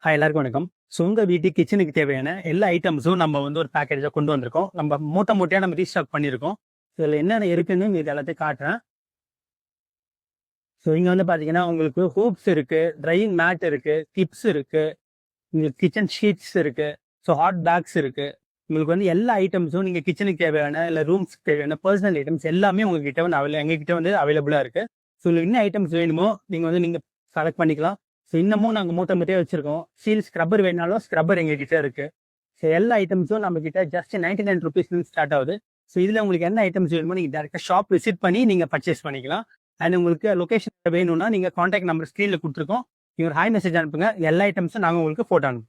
எல்லாருக்கும் வணக்கம். ஸோ உங்க வீட்டு கிச்சனுக்கு தேவையான எல்லா ஐட்டம்ஸும் நம்ம வந்து ஒரு பேக்கேஜா கொண்டு வந்திருக்கோம். நம்ம மூட்டை மூட்டையா நம்ம ரீஸ்டாக் பண்ணியிருக்கோம். இதில என்னென்ன இருக்குன்னு உங்களுக்கு எல்லாத்தையும் காட்டுறேன். ஸோ இங்க வந்து பார்த்தீங்கன்னா, உங்களுக்கு ஹூப்ஸ் இருக்கு, ட்ரையிங் மேட் இருக்கு, கிப்ஸ் இருக்கு, உங்களுக்கு கிச்சன் ஷீட்ஸ் இருக்கு, ஸோ ஹாட் பேக்ஸ் இருக்கு. உங்களுக்கு வந்து எல்லா ஐட்டம்ஸும் நீங்க கிச்சனுக்கு தேவையான, இல்ல ரூம்ஸ்க்கு தேவையான பர்சனல் ஐட்டம்ஸ் எல்லாமே உங்ககிட்ட வந்து எங்ககிட்ட வந்து அவைலபிளா இருக்கு. ஸோ உங்களுக்கு என்ன ஐட்டம்ஸ் வேணுமோ நீங்க செலக்ட் பண்ணிக்கலாம். ஸோ இன்னமும் நாங்கள் மூட்டை மூட்டையே வச்சிருக்கோம். ஸ்டீல் ஸ்க்ரப்பர் வேணாலும் ஸ்க்ரப்பர் எங்ககிட்ட இருக்கு. ஸோ எல்லா ஐட்டம்ஸும் நம்ம கிட்ட ஜஸ்ட் 99 ருபீஸ்லேருந்து ஸ்டார்ட் ஆகுது. ஸோ இதில் உங்களுக்கு என்ன ஐட்டம்ஸ் வேணுமோ நீங்கள் டேரெக்டாக ஷாப் விசிட் பண்ணி நீங்கள் பர்ச்சேஸ் பண்ணிக்கலாம். அண்ட் உங்களுக்கு லொகேஷன் வேணும்னா நீங்கள் கான்டாக்ட் நம்பர் ஸ்க்ரீனில் கொடுத்துருக்கோம். நீங்கள் ஒரு ஹாய் மெசேஜ் அனுப்புங்க. எல்லா ஐட்டம்ஸும் நாங்கள் உங்களுக்கு ஃபோட்டோ அனுப்புவோம்.